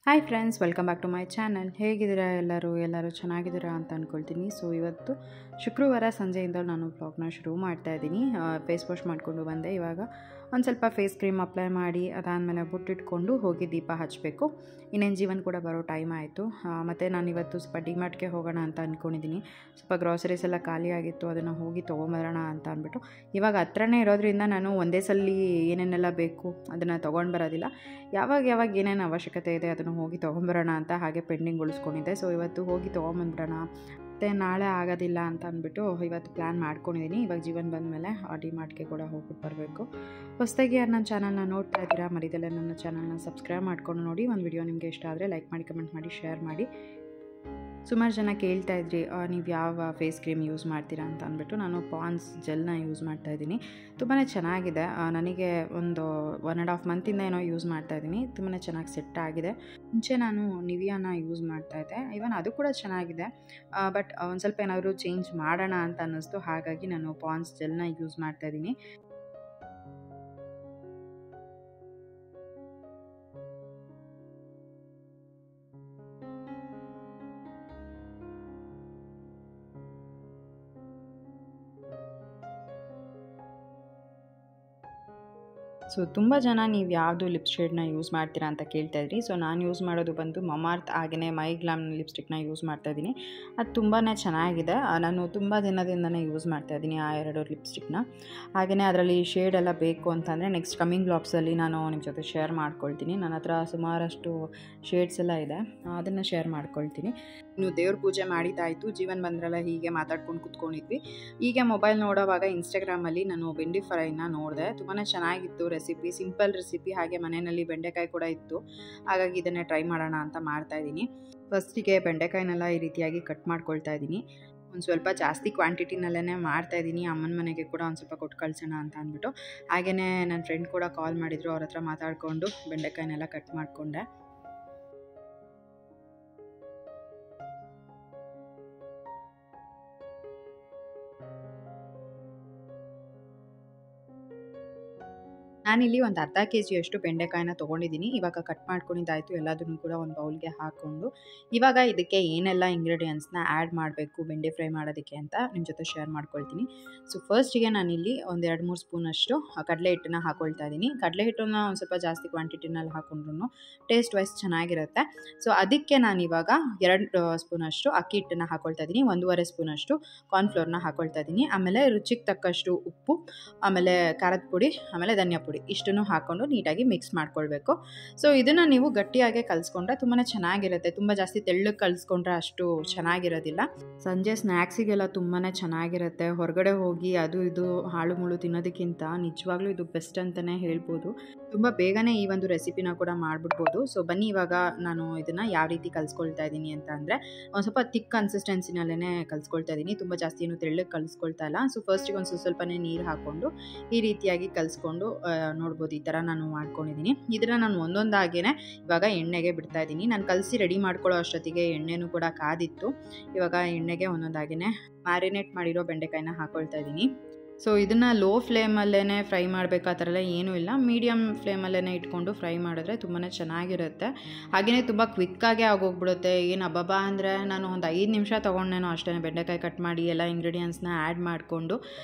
Hi friends, welcome back to my channel. ಹೇಗಿದ್ದೀರಾ ಎಲ್ಲರೂ ಚೆನ್ನಾಗಿದ್ದೀರಾ ಅಂತ ಅಂದ್ಕೊಳ್ತೀನಿ. ಸೊ ಇವತ್ತು ಶುಕ್ರವಾರ ಸಂಜೆಯಿಂದ ನಾನು ವ್ಲಾಗ್ನ ಶುರು ಮಾಡ್ತಾಯಿದ್ದೀನಿ. ಫೇಸ್ ವಾಶ್ ಮಾಡಿಕೊಂಡು ಬಂದೆ. ಇವಾಗ ಒಂದು ಸ್ವಲ್ಪ ಫೇಸ್ ಕ್ರೀಮ್ ಅಪ್ಲೈ ಮಾಡಿ ಅದಾದಮೇಲೆ ಬುಟ್ಟಿಟ್ಕೊಂಡು ಹೋಗಿ ದೀಪ ಹಚ್ಚಬೇಕು. ಇನ್ನೇನು ಜೀವನ್ ಕೂಡ ಬರೋ ಟೈಮ್ ಆಯಿತು. ಮತ್ತು ನಾನು ಇವತ್ತು ಸ್ವಲ್ಪ ಡಿಮಾರ್ಟ್ಗೆ ಹೋಗೋಣ ಅಂತ ಅಂದ್ಕೊಂಡಿದ್ದೀನಿ. ಸ್ವಲ್ಪ ಗ್ರಾಸರೀಸ್ ಎಲ್ಲ ಖಾಲಿ ಆಗಿತ್ತು, ಅದನ್ನು ಹೋಗಿ ತೊಗೊಂಬರೋಣ ಅಂತ ಅಂದ್ಬಿಟ್ಟು. ಇವಾಗ ಹತ್ರನೇ ಇರೋದ್ರಿಂದ ನಾನು ಒಂದೇ ಸಲ ಏನೇನೆಲ್ಲ ಬೇಕು ಅದನ್ನು ತೊಗೊಂಡು ಬರೋದಿಲ್ಲ. ಯಾವಾಗ ಏನೇನು ಅವಶ್ಯಕತೆ ಇದೆ ಅದನ್ನು ಹೋಗಿ ತೊಗೊಂಬರೋಣ ಅಂತ ಹಾಗೆ ಪೆಂಡಿಂಗ್ ಉಳಿಸ್ಕೊಂಡಿದ್ದೆ. ಸೊ ಇವತ್ತು ಹೋಗಿ ತೊಗೊಂಬಂದ್ಬಿಡೋಣ, ಮತ್ತು ನಾಳೆ ಆಗೋದಿಲ್ಲ ಅಂತ ಅಂದ್ಬಿಟ್ಟು ಇವತ್ತು ಪ್ಲ್ಯಾನ್ ಮಾಡ್ಕೊಂಡಿದ್ದೀನಿ. ಇವಾಗ ಜೀವನ್ ಬಂದಮೇಲೆ ಡಿಮಾರ್ಟ್ಗೆ ಕೂಡ ಹೋಗ್ಬಿಟ್ಟು ಬರಬೇಕು. ಹೊಸದಾಗಿ ಯಾರು ನನ್ನ ಚಾನಲ್ನ ನೋಡ್ತಾ ಇದ್ದೀರಾ, ಮರಿದಲ್ಲೇ ನನ್ನ ಚಾನಲ್ನ ಸಬ್ಸ್ಕ್ರೈಬ್ ಮಾಡ್ಕೊಂಡು ನೋಡಿ. ಒಂದು ವಿಡಿಯೋ ನಿಮಗೆ ಇಷ್ಟ ಆದರೆ ಲೈಕ್ ಮಾಡಿ, ಕಮೆಂಟ್ ಮಾಡಿ, ಶೇರ್ ಮಾಡಿ. ಸುಮಾರು ಜನ ಕೇಳ್ತಾ ಇದ್ರಿ ನೀವು ಯಾವ ಫೇಸ್ ಕ್ರೀಮ್ ಯೂಸ್ ಮಾಡ್ತೀರಾ ಅಂತ ಅಂದ್ಬಿಟ್ಟು. ನಾನು ಪಾಂಡ್ಸ್ ಜೆಲ್ನ ಯೂಸ್ ಮಾಡ್ತಾಯಿದ್ದೀನಿ. ತುಂಬಾ ಚೆನ್ನಾಗಿದೆ. ನನಗೆ ಒಂದು 1.5 ಮಂತಿಂದ ಏನೋ ಯೂಸ್ ಮಾಡ್ತಾಯಿದ್ದೀನಿ. ತುಂಬಾ ಚೆನ್ನಾಗಿ ಸೆಟ್ ಆಗಿದೆ. ಮುಂಚೆ ನಾನು ನಿವಿಯಾನ ಯೂಸ್ ಮಾಡ್ತಾಯಿದ್ದೆ. ಇವನ್ ಅದು ಕೂಡ ಚೆನ್ನಾಗಿದೆ, ಬಟ್ ಒಂದು ಸ್ವಲ್ಪ ಏನಾದರೂ ಚೇಂಜ್ ಮಾಡೋಣ ಅಂತ ಅನ್ನಿಸ್ತು. ಹಾಗಾಗಿ ನಾನು ಪಾಂಡ್ಸ್ ಜೆಲ್ನ ಯೂಸ್ ಮಾಡ್ತಾಯಿದ್ದೀನಿ. ಸೊ ತುಂಬ ಜನ ನೀವು ಯಾವುದು ಲಿಪ್ ಶೇಡ್ನ ಯೂಸ್ ಮಾಡ್ತೀರಾ ಅಂತ ಕೇಳ್ತಾಯಿದ್ರಿ. ಸೊ ನಾನು ಯೂಸ್ ಮಾಡೋದು ಬಂದು ಮಮಾರ್ತ್ ಹಾಗೆಯೇ ಮೈ ಗ್ಲಾಮ್ ಲಿಪ್ಸ್ಟಿಕ್ನ ಯೂಸ್ ಮಾಡ್ತಾಯಿದ್ದೀನಿ. ಅದು ತುಂಬಾ ಚೆನ್ನಾಗಿದೆ. ನಾನು ತುಂಬ ದಿನದಿಂದನೇ ಯೂಸ್ ಮಾಡ್ತಾಯಿದ್ದೀನಿ ಆ 2 ಲಿಪ್ಸ್ಟಿಕ್ನ. ಹಾಗೆಯೇ ಅದರಲ್ಲಿ ಶೇಡೆಲ್ಲ ಬೇಕು ಅಂತಂದರೆ ನೆಕ್ಸ್ಟ್ ಕಮಿಂಗ್ ಬ್ಲಾಗ್ಸಲ್ಲಿ ನಾನು ನಿಮ್ಮ ಜೊತೆ ಶೇರ್ ಮಾಡ್ಕೊಳ್ತೀನಿ. ನನ್ನ ಹತ್ರ ಸುಮಾರಷ್ಟು ಶೇಡ್ಸ್ ಎಲ್ಲ ಇದೆ, ಅದನ್ನು ಶೇರ್ ಮಾಡ್ಕೊಳ್ತೀನಿ. ಇನ್ನು ದೇವ್ರ ಪೂಜೆ ಮಾಡಿದ್ದಾಯಿತು. ಜೀವನ್ ಬಂದ್ರಲ್ಲ, ಹೀಗೆ ಮಾತಾಡ್ಕೊಂಡು ಕೂತ್ಕೊಂಡಿದ್ವಿ. ಹೀಗೆ ಮೊಬೈಲ್ ನೋಡೋವಾಗ ಇನ್ಸ್ಟಾಗ್ರಾಮಲ್ಲಿ ನಾನು ಬೆಂಡಿ ಫ್ರೈನ ನೋಡಿದೆ. ತುಂಬಾ ಚೆನ್ನಾಗಿತ್ತು ರೆಸಿಪಿ, ಸಿಂಪಲ್ ರೆಸಿಪಿ. ಹಾಗೆ ಮನೆಯಲ್ಲಿ ಬೆಂಡೆಕಾಯಿ ಕೂಡ ಇತ್ತು, ಹಾಗಾಗಿ ಇದನ್ನೇ ಟ್ರೈ ಮಾಡೋಣ ಅಂತ ಮಾಡ್ತಾಯಿದ್ದೀನಿ. ಫಸ್ಟಿಗೆ ಬೆಂಡೆಕಾಯಿನೆಲ್ಲ ಈ ರೀತಿಯಾಗಿ ಕಟ್ ಮಾಡ್ಕೊಳ್ತಾ ಇದ್ದೀನಿ. ಒಂದು ಸ್ವಲ್ಪ ಜಾಸ್ತಿ ಕ್ವಾಂಟಿಟಿನಲ್ಲೇ ಮಾಡ್ತಾಯಿದ್ದೀನಿ. ಅಮ್ಮನ ಮನೆಗೆ ಕೂಡ ಒಂದು ಸ್ವಲ್ಪ ಕೊಟ್ಟು ಕಳ್ಸೋಣ ಅಂತ ಅಂದ್ಬಿಟ್ಟು. ಹಾಗೆಯೇ ನನ್ನ ಫ್ರೆಂಡ್ ಕೂಡ ಕಾಲ್ ಮಾಡಿದರು, ಅವ್ರ ಹತ್ರ ಮಾತಾಡಿಕೊಂಡು ಬೆಂಡೆಕಾಯಿನೆಲ್ಲ ಕಟ್ ಮಾಡಿಕೊಂಡೆ. ನಾನಿಲ್ಲಿ ಒಂದು ಅರ್ಧ ಕೆಜಿಯಷ್ಟು ಬೆಂಡೆಕಾಯಿನ ತೊಗೊಂಡಿದ್ದೀನಿ. ಇವಾಗ ಕಟ್ ಮಾಡ್ಕೊಂಡಿದ್ದಾಯಿತು. ಎಲ್ಲದನ್ನು ಕೂಡ ಒಂದು ಬೌಲ್ಗೆ ಹಾಕ್ಕೊಂಡು ಇವಾಗ ಇದಕ್ಕೆ ಏನೆಲ್ಲ ಇಂಗ್ರೀಡಿಯೆಂಟ್ಸ್ನ ಆ್ಯಡ್ ಮಾಡಬೇಕು ಬೆಂಡೆ ಫ್ರೈ ಮಾಡೋದಕ್ಕೆ ಅಂತ ನಿಮ್ಮ ಜೊತೆ ಶೇರ್ ಮಾಡ್ಕೊಳ್ತೀನಿ. ಸೊ ಫಸ್ಟಿಗೆ ನಾನಿಲ್ಲಿ ಒಂದು 2-3 ಸ್ಪೂನಷ್ಟು ಕಡಲೆ ಹಿಟ್ಟನ್ನು ಹಾಕ್ಕೊಳ್ತಾ ಇದ್ದೀನಿ. ಕಡಲೆ ಹಿಟ್ಟನ್ನು ಒಂದು ಸ್ವಲ್ಪ ಜಾಸ್ತಿ ಕ್ವಾಂಟಿಟಿನಲ್ಲಿ ಹಾಕ್ಕೊಂಡ್ರು ಟೇಸ್ಟ್ ವೈಸ್ ಚೆನ್ನಾಗಿರುತ್ತೆ. ಸೊ ಅದಕ್ಕೆ ನಾನಿವಾಗ 2 ಸ್ಪೂನಷ್ಟು ಅಕ್ಕಿ ಹಿಟ್ಟನ್ನು ಹಾಕ್ಕೊಳ್ತಾ ಇದ್ದೀನಿ. 1.5 ಸ್ಪೂನಷ್ಟು ಕಾರ್ನ್ಫ್ಲೋರ್ನ ಹಾಕ್ಕೊಳ್ತಾ ಇದ್ದೀನಿ. ಆಮೇಲೆ ರುಚಿಗೆ ತಕ್ಕಷ್ಟು ಉಪ್ಪು, ಆಮೇಲೆ ಖಾರದ ಪುಡಿ, ಆಮೇಲೆ ಧನಿಯಾ ಪುಡಿ ಇಷ್ಟನ್ನು ಹಾಕ್ಕೊಂಡು ನೀಟಾಗಿ ಮಿಕ್ಸ್ ಮಾಡ್ಕೊಳ್ಬೇಕು. ಸೊ ಇದನ್ನು ನೀವು ಗಟ್ಟಿಯಾಗಿ ಕಲಿಸ್ಕೊಂಡ್ರೆ ತುಂಬಾ ಚೆನ್ನಾಗಿರುತ್ತೆ. ತುಂಬ ಜಾಸ್ತಿ ತೆಳ್ಳಗೆ ಕಲಿಸ್ಕೊಂಡ್ರೆ ಅಷ್ಟು ಚೆನ್ನಾಗಿರೋದಿಲ್ಲ. ಸಂಜೆ ಸ್ನ್ಯಾಕ್ಸಿಗೆಲ್ಲ ತುಂಬಾ ಚೆನ್ನಾಗಿರುತ್ತೆ. ಹೊರಗಡೆ ಹೋಗಿ ಅದು ಇದು ಹಾಳು ಮುಳು ತಿನ್ನೋದಕ್ಕಿಂತ ನಿಜವಾಗ್ಲೂ ಇದು ಬೆಸ್ಟ್ ಅಂತಲೇ ಹೇಳ್ಬೋದು. ತುಂಬ ಬೇಗನೆ ಈ ಒಂದು ರೆಸಿಪಿನ ಕೂಡ ಮಾಡಿಬಿಡ್ಬೋದು. ಸೊ ಬನ್ನಿ, ಇವಾಗ ನಾನು ಇದನ್ನು ಯಾವ ರೀತಿ ಕಲಿಸ್ಕೊಳ್ತಾ ಇದ್ದೀನಿ ಅಂತ ಅಂದರೆ ಒಂದು ಸ್ವಲ್ಪ ತಿಕ್ ಕನ್ಸಿಸ್ಟೆನ್ಸಿನಲ್ಲೇ ಕಲಿಸ್ಕೊಳ್ತಾ ಇದ್ದೀನಿ. ತುಂಬ ಜಾಸ್ತಿ ಏನು ತೆಳ್ಳಗೆ ಕಲಿಸ್ಕೊಳ್ತಾ ಇಲ್ಲ. ಸೊ ಫಸ್ಟಿಗೆ ಒಂದು ಸ್ವಲ್ಪನೇ ನೀರು ಹಾಕ್ಕೊಂಡು ಈ ರೀತಿಯಾಗಿ ಕಲಿಸ್ಕೊಂಡು ನೋಡ್ಬೋದು, ಈ ಥರ ನಾನು ಮಾಡ್ಕೊಂಡಿದ್ದೀನಿ. ಇದನ್ನು ನಾನು ಒಂದೊಂದಾಗೇ ಇವಾಗ ಎಣ್ಣೆಗೆ ಬಿಡ್ತಾ ಇದ್ದೀನಿ. ನಾನು ಕಲಸಿ ರೆಡಿ ಮಾಡ್ಕೊಳ್ಳೋ ಅಷ್ಟೊತ್ತಿಗೆ ಎಣ್ಣೆನೂ ಕೂಡ ಕಾದಿತ್ತು. ಇವಾಗ ಎಣ್ಣೆಗೆ ಒಂದೊಂದಾಗೇ ಮ್ಯಾರಿನೇಟ್ ಮಾಡಿರೋ ಬೆಂಡೆಕಾಯಿನ ಹಾಕ್ಕೊಳ್ತಾ ಇದ್ದೀನಿ. ಸೊ ಇದನ್ನು ಲೋ ಫ್ಲೇಮಲ್ಲೇ ಫ್ರೈ ಮಾಡಬೇಕು, ಆ ಥರ ಎಲ್ಲ ಏನೂ ಇಲ್ಲ. ಮೀಡಿಯಮ್ ಫ್ಲೇಮಲ್ಲೇ ಇಟ್ಕೊಂಡು ಫ್ರೈ ಮಾಡಿದ್ರೆ ತುಂಬಾ ಚೆನ್ನಾಗಿರುತ್ತೆ. ಹಾಗೆಯೇ ತುಂಬ ಕ್ವಿಕ್ಕಾಗೆ ಆಗೋಗ್ಬಿಡುತ್ತೆ. ಏನು ಅಬ್ಬಬ್ಬಾ ಅಂದರೆ ನಾನು ಒಂದು 5 ನಿಮಿಷ ತೊಗೊಂಡೇನೋ ಅಷ್ಟೇ ಬೆಂಡೆಕಾಯಿ ಕಟ್ ಮಾಡಿ ಎಲ್ಲ ಇಂಗ್ರೀಡಿಯೆಂಟ್ಸ್ನ ಆ್ಯಡ್ ಮಾಡಿಕೊಂಡು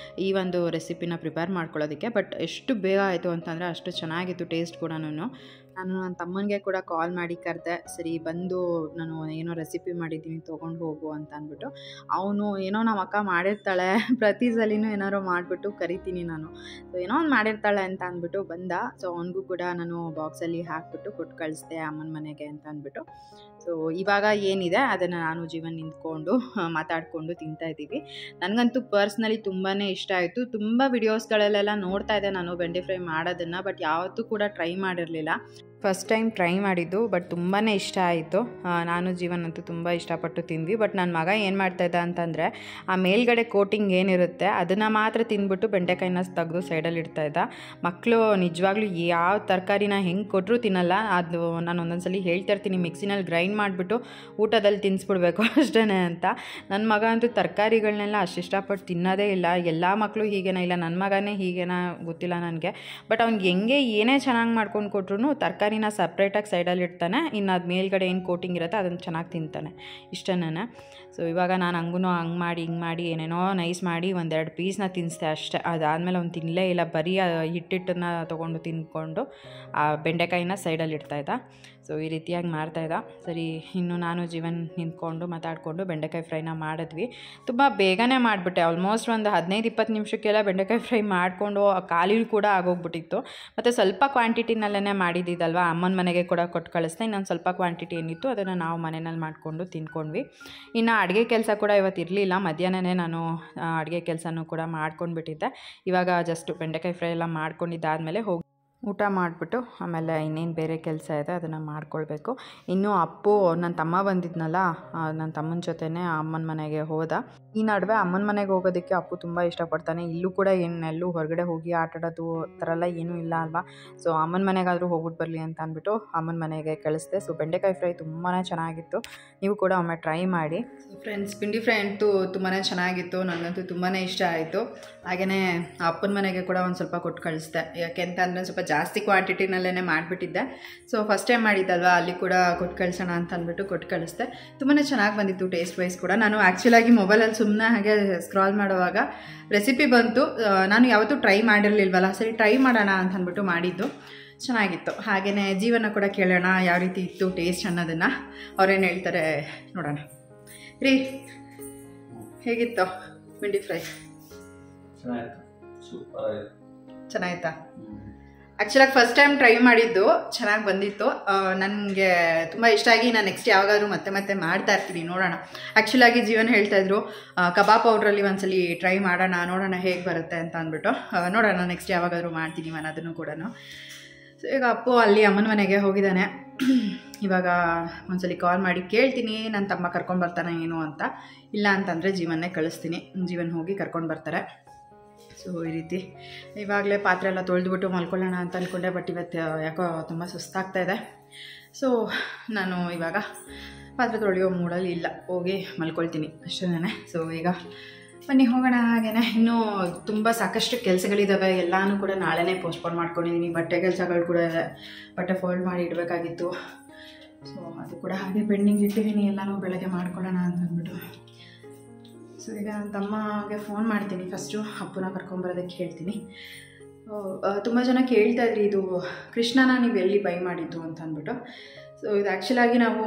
ಈ ಒಂದು ರೆಸಿಪಿನ ಪ್ರಿಪೇರ್ ಮಾಡ್ಕೊಳ್ಳೋದಕ್ಕೆ. ಬಟ್ ಎಷ್ಟು ಬೇಗ ಆಯಿತು ಅಂತಂದರೆ ಅಷ್ಟು ಚೆನ್ನಾಗಿತ್ತು ಟೇಸ್ಟ್ ಕೂಡ. ನಾನು ನನ್ನ ತಮ್ಮನಿಗೆ ಕೂಡ ಕಾಲ್ ಮಾಡಿ ಕರೆದೆ, ಸರಿ ಬಂದು ನಾನು ಏನೋ ರೆಸಿಪಿ ಮಾಡಿದ್ದೀನಿ ತೊಗೊಂಡು ಹೋಗು ಅಂತ ಅಂದ್ಬಿಟ್ಟು. ಅವನು ಏನೋ ನಮ್ಮ ಅಕ್ಕ ಮಾಡಿರ್ತಾಳೆ, ಪ್ರತಿ ಸಲಿನೂ ಏನಾದ್ರು ಮಾಡಿಬಿಟ್ಟು ಕರಿತೀನಿ ನಾನು. ಸೊ ಏನೋ ಒಂದು ಮಾಡಿರ್ತಾಳೆ ಅಂತ ಅಂದ್ಬಿಟ್ಟು ಬಂದ. ಸೊ ಅವನಿಗೂ ಕೂಡ ನಾನು ಬಾಕ್ಸಲ್ಲಿ ಹಾಕ್ಬಿಟ್ಟು ಕೊಟ್ಟು ಕಳಿಸ್ದೆ ಅಮ್ಮನ ಮನೆಗೆ ಅಂತ ಅಂದ್ಬಿಟ್ಟು. ಸೊ ಇವಾಗ ಏನಿದೆ ಅದನ್ನು ನಾನು ಜೀವನ್ ನಿಂತ್ಕೊಂಡು ಮಾತಾಡಿಕೊಂಡು ತಿಂತಾಯಿದ್ದೀವಿ. ನನಗಂತೂ ಪರ್ಸ್ನಲಿ ತುಂಬಾ ಇಷ್ಟ ಆಯಿತು. ತುಂಬ ವಿಡಿಯೋಸ್ಗಳಲ್ಲೆಲ್ಲ ನೋಡ್ತಾ ಇದ್ದೆ ನಾನು ಬೆಂಡೆ ಫ್ರೈ ಮಾಡೋದನ್ನು, ಬಟ್ ಯಾವತ್ತೂ ಕೂಡ ಟ್ರೈ ಮಾಡಿರಲಿಲ್ಲ. ಫಸ್ಟ್ ಟೈಮ್ ಟ್ರೈ ಮಾಡಿದ್ದು, ಬಟ್ ತುಂಬಾ ಇಷ್ಟ ಆಯಿತು. ನಾನು ಜೀವನ್ ಅಂತೂ ತುಂಬ ಇಷ್ಟಪಟ್ಟು ತಿಂದ್ವಿ. ಬಟ್ ನನ್ನ ಮಗ ಏನು ಮಾಡ್ತಾಯಿದ್ದ ಅಂತಂದರೆ ಆ ಮೇಲ್ಗಡೆ ಕೋಟಿಂಗ್ ಏನಿರುತ್ತೆ ಅದನ್ನು ಮಾತ್ರ ತಿಂದ್ಬಿಟ್ಟು ಬೆಂಡೆಕಾಯಿನ ತೆಗೆದು ಸೈಡಲ್ಲಿ ಇಡ್ತಾಯಿದ್ದ. ಮಕ್ಕಳು ನಿಜವಾಗ್ಲೂ ಯಾವ ತರಕಾರಿನ ಹೆಂಗೆ ಕೊಟ್ಟರು ತಿನ್ನಲ್ಲ. ಅದು ನಾನು ಒಂದೊಂದ್ಸಲಿ ಹೇಳ್ತಿರ್ತೀನಿ, ಮಿಕ್ಸಿನಲ್ಲಿ ಗ್ರೈಂಡ್ ಮಾಡಿಬಿಟ್ಟು ಊಟದಲ್ಲಿ ತಿನ್ನಿಸ್ಬಿಡ್ಬೇಕು ಅಷ್ಟೇ ಅಂತ. ನನ್ನ ಮಗ ಅಂತೂ ತರಕಾರಿಗಳನ್ನೆಲ್ಲ ಅಷ್ಟು ಇಷ್ಟಪಟ್ಟು ತಿನ್ನೋದೇ ಇಲ್ಲ. ಎಲ್ಲ ಮಕ್ಕಳು ಹೀಗೇನ ಇಲ್ಲ, ನನ್ನ ಮಗನೇ ಹೀಗೇನ ಗೊತ್ತಿಲ್ಲ ನನಗೆ. ಬಟ್ ಅವ್ನಿಗೆ ಹೆಂಗೆ ಏನೇ ಚೆನ್ನಾಗಿ ಮಾಡ್ಕೊಂಡು ಕೊಟ್ರು ತರಕಾರಿ ತರಕಾರಿನ ಸಪ್ರೇಟಾಗಿ ಸೈಡಲ್ಲಿ ಇಡ್ತಾನೆ, ಇನ್ನು ಅದು ಮೇಲ್ಗಡೆ ಏನು ಕೋಟಿಂಗ್ ಇರುತ್ತೆ ಅದನ್ನು ಚೆನ್ನಾಗಿ ತಿಂತಾನೆ, ಇಷ್ಟನೇ. ಸೊ ಇವಾಗ ನಾನು ಹಂಗೆ ಮಾಡಿ ಹಿಂಗೆ ಮಾಡಿ ಏನೇನೋ ನೈಸ್ ಮಾಡಿ ಒಂದೆರಡು ಪೀಸ್ನ ತಿನ್ನಿಸ್ದೆ ಅಷ್ಟೇ. ಅದಾದಮೇಲೆ ಅವ್ನು ತಿನ್ನಲೇ ಇಲ್ಲ, ಬರೀ ಹಿಟ್ಟಿಟ್ಟನ್ನು ತೊಗೊಂಡು ತಿಂದ್ಕೊಂಡು ಆ ಬೆಂಡೆಕಾಯಿನ ಸೈಡಲ್ಲಿ ಇಡ್ತಾಯಿದ್ದ. ಸೊ ಈ ರೀತಿಯಾಗಿ ಮಾಡ್ತಾಯಿದ್ದ. ಸರಿ, ಇನ್ನು ನಾನು ಜೀವನ್ ನಿಂತ್ಕೊಂಡು ಮಾತಾಡಿಕೊಂಡು ಬೆಂಡೆಕಾಯಿ ಫ್ರೈನ ಮಾಡಿದ್ವಿ. ತುಂಬ ಬೇಗನೆ ಮಾಡಿಬಿಟ್ಟೆ, ಆಲ್ಮೋಸ್ಟ್ ಒಂದು 15-20 ನಿಮಿಷಕ್ಕೆಲ್ಲ ಬೆಂಡೆಕಾಯಿ ಫ್ರೈ ಮಾಡಿಕೊಂಡು ಖಾಲಿ ಕೂಡ ಆಗೋಗ್ಬಿಟ್ಟಿತ್ತು. ಮತ್ತು ಸ್ವಲ್ಪ ಕ್ವಾಂಟಿಟಿನಲ್ಲೇ ಮಾಡಿದ್ದಿದ್ದಲ್ವ, ಅಮ್ಮನ ಮನೆಗೆ ಕೂಡ ಕೊಟ್ಟು ಕಳಿಸ್ದೆ. ಇನ್ನೊಂದು ಸ್ವಲ್ಪ ಕ್ವಾಂಟಿಟಿ ಏನಿತ್ತು ಅದನ್ನು ನಾವು ಮನೆಯಲ್ಲಿ ಮಾಡಿಕೊಂಡು ತಿಂದ್ಕೊಂಡ್ವಿ. ಇನ್ನು ಅಡುಗೆ ಕೆಲಸ ಕೂಡ ಇವತ್ತು ಇರಲಿಲ್ಲ, ಮಧ್ಯಾಹ್ನನೇ ನಾನು ಅಡುಗೆ ಕೆಲಸನೂ ಕೂಡ ಮಾಡ್ಕೊಂಡ್ಬಿಟ್ಟಿದ್ದೆ. ಇವಾಗ ಜಸ್ಟ್ ಬೆಂಡೆಕಾಯಿ ಫ್ರೈ ಎಲ್ಲ ಮಾಡ್ಕೊಂಡಿದ್ದಾದಮೇಲೆ ಹೋಗಿ ಊಟ ಮಾಡಿಬಿಟ್ಟು ಆಮೇಲೆ ಇನ್ನೇನು ಬೇರೆ ಕೆಲಸ ಇದೆ ಅದನ್ನು ಮಾಡ್ಕೊಳ್ಬೇಕು. ಇನ್ನೂ ಅಪ್ಪು ನನ್ನ ತಮ್ಮ ಬಂದಿದ್ನಲ್ಲ, ನನ್ನ ತಮ್ಮನ ಜೊತೆನೇ ಅಮ್ಮನ ಮನೆಗೆ ಹೋದ. ಈ ನಡುವೆ ಅಮ್ಮನ ಮನೆಗೆ ಹೋಗೋದಕ್ಕೆ ಅಪ್ಪು ತುಂಬ ಇಷ್ಟಪಡ್ತಾನೆ. ಇಲ್ಲೂ ಕೂಡ ಎಲ್ಲೂ ಹೊರಗಡೆ ಹೋಗಿ ಆಟಾಡೋದು ಥರ ಎಲ್ಲ ಏನೂ ಇಲ್ಲ ಅಲ್ವಾ. ಸೊ ಅಮ್ಮನ ಮನೆಗಾದರೂ ಹೋಗ್ಬಿಟ್ಟು ಬರಲಿ ಅಂತ ಅಂದ್ಬಿಟ್ಟು ಅಮ್ಮನ ಮನೆಗೆ ಕಳಿಸ್ದೆ. ಸೊ ಬೆಂಡೆಕಾಯಿ ಫ್ರೈ ತುಂಬಾ ಚೆನ್ನಾಗಿತ್ತು, ನೀವು ಕೂಡ ಒಮ್ಮೆ ಟ್ರೈ ಮಾಡಿ. ಫ್ರೆಂಡ್ಸ್, ಪಿಂಡಿ ಫ್ರೈ ಅಂತೂ ತುಂಬಾ ಚೆನ್ನಾಗಿತ್ತು, ನನಗಂತೂ ತುಂಬಾ ಇಷ್ಟ ಆಯಿತು. ಹಾಗೆಯೇ ಅಪ್ಪನ ಮನೆಗೆ ಕೂಡ ಒಂದು ಸ್ವಲ್ಪ ಕೊಟ್ಟು ಕಳಿಸ್ದೆ, ಯಾಕೆಂತ ಅಂದರೆ ಸ್ವಲ್ಪ ಜಾಸ್ತಿ ಕ್ವಾಂಟಿಟಿನಲ್ಲೇ ಮಾಡಿಬಿಟ್ಟಿದ್ದೆ. ಸೊ ಫಸ್ಟ್ ಟೈಮ್ ಮಾಡಿದ್ದಲ್ವ, ಅಲ್ಲಿ ಕೂಡ ಕೊಟ್ಟು ಕಳಿಸೋಣ ಅಂತ ಅಂದ್ಬಿಟ್ಟು ಕೊಟ್ಟು ಕಳಿಸ್ದೆ. ತುಂಬಾ ಚೆನ್ನಾಗಿ ಬಂದಿತ್ತು ಟೇಸ್ಟ್ ವೈಸ್ ಕೂಡ. ನಾನು ಆ್ಯಕ್ಚುಲಾಗಿ ಮೊಬೈಲಲ್ಲಿ ಸುಮ್ಮನೆ ಹಾಗೆ ಸ್ಕ್ರಾಲ್ ಮಾಡುವಾಗ ರೆಸಿಪಿ ಬಂತು, ನಾನು ಯಾವತ್ತೂ ಟ್ರೈ ಮಾಡಿರಲಿಲ್ವಲ್ಲ, ಸರಿ ಟ್ರೈ ಮಾಡೋಣ ಅಂತ ಅಂದ್ಬಿಟ್ಟು ಮಾಡಿದ್ದು, ಚೆನ್ನಾಗಿತ್ತು. ಹಾಗೆಯೇ ಜೀವನ ಕೂಡ ಕೇಳೋಣ ಯಾವ ರೀತಿ ಇತ್ತು ಟೇಸ್ಟ್ ಅನ್ನೋದನ್ನು, ಅವ್ರೇನು ಹೇಳ್ತಾರೆ ನೋಡೋಣ. ರೀ, ಹೇಗಿತ್ತು ಪಿಂಡಿ ಫ್ರೈ? ಚೆನ್ನಾಗಿತ್ತಾ? ಆ್ಯಕ್ಚುಲಾಗಿ ಫಸ್ಟ್ ಟೈಮ್ ಟ್ರೈ ಮಾಡಿದ್ದು, ಚೆನ್ನಾಗಿ ಬಂದಿತ್ತು. ನನಗೆ ತುಂಬ ಇಷ್ಟ ಆಗಿ ನಾನು ನೆಕ್ಸ್ಟ್ ಯಾವಾಗಾದ್ರೂ ಮತ್ತೆ ಮಾಡ್ತಾ ಇರ್ತೀನಿ, ನೋಡೋಣ. ಆ್ಯಕ್ಚುಲಾಗಿ ಜೀವನ ಹೇಳ್ತಾಯಿದ್ರು ಕಬಾಬ್ ಪೌಡ್ರಲ್ಲಿ ಒಂದ್ಸಲಿ ಟ್ರೈ ಮಾಡೋಣ, ನೋಡೋಣ ಹೇಗೆ ಬರುತ್ತೆ ಅಂತ ಅಂದ್ಬಿಟ್ಟು. ನೋಡೋಣ ನೆಕ್ಸ್ಟ್ ಯಾವಾಗಾದ್ರೂ ಮಾಡ್ತೀನಿ ನಾನು ಅದನ್ನು ಕೂಡ. ಸೊ ಈಗ ಅಪ್ಪು ಅಲ್ಲಿ ಅಮ್ಮನ ಮನೆಗೆ ಹೋಗಿದ್ದಾನೆ. ಇವಾಗ ಒಂದ್ಸಲಿ ಕಾಲ್ ಮಾಡಿ ಕೇಳ್ತೀನಿ ನನ್ನ ತಮ್ಮ ಕರ್ಕೊಂಡು ಬರ್ತಾನೆ ಏನು ಅಂತ. ಇಲ್ಲ ಅಂತಂದರೆ ಜೀವನ್ನೇ ಕಳಿಸ್ತೀನಿ, ಜೀವನ್ ಹೋಗಿ ಕರ್ಕೊಂಡು ಬರ್ತಾರೆ. ಸೊ ಈ ರೀತಿ ಇವಾಗಲೇ ಪಾತ್ರೆ ಎಲ್ಲ ತೊಳೆದ್ಬಿಟ್ಟು ಮಲ್ಕೊಳ್ಳೋಣ ಅಂತ ಅಂದ್ಕೊಂಡೆ, ಬಟ್ ಇವತ್ತು ಯಾಕೋ ತುಂಬ ಸುಸ್ತಾಗ್ತಾಯಿದೆ. ಸೊ ನಾನು ಇವಾಗ ಪಾತ್ರೆ ತೊಳೆಯೋ ಮೂಡಲ್ಲಿ ಇಲ್ಲ, ಹೋಗಿ ಮಲ್ಕೊಳ್ತೀನಿ ಅಷ್ಟೇ. ಸೊ ಈಗ ಬನ್ನಿ ಹೋಗೋಣ. ಹಾಗೆಯೇ ಇನ್ನೂ ತುಂಬ ಸಾಕಷ್ಟು ಕೆಲಸಗಳಿದ್ದಾವೆ, ಎಲ್ಲನೂ ಕೂಡ ನಾಳೆನೇ ಪೋಸ್ಟ್ಪೋನ್ ಮಾಡ್ಕೊಂಡಿದ್ದೀನಿ. ಬಟ್ಟೆ ಕೆಲಸಗಳು ಕೂಡ ಇದೆ, ಬಟ್ಟೆ ಫೋಲ್ಡ್ ಮಾಡಿ ಇಡಬೇಕಾಗಿತ್ತು. ಸೊ ಅದು ಕೂಡ ಹಾಗೆ ಪೆಂಡಿಂಗ್ ಇಟ್ಟಿದ್ದೀನಿ, ಎಲ್ಲನೂ ಬೆಳಗ್ಗೆ ಮಾಡ್ಕೊಳ್ಳೋಣ ಅಂತ ಅಂದ್ಬಿಟ್ಟು. ಸೊ ಈಗ ನನ್ನ ತಮ್ಮಗೆ ಫೋನ್ ಮಾಡ್ತೀನಿ, ಫಸ್ಟು ಅಪ್ಪನ ಕರ್ಕೊಂಬರೋದಕ್ಕೆ ಹೇಳ್ತೀನಿ. ತುಂಬ ಜನ ಕೇಳ್ತಾಯಿದ್ರಿ ಇದು ಕೃಷ್ಣನ ನೀವು ಎಲ್ಲಿ ಬೈ ಮಾಡಿದ್ದು ಅಂತ ಅಂದ್ಬಿಟ್ಟು. ಸೊ ಇದು ಆ್ಯಕ್ಚುಲಾಗಿ ನಾವು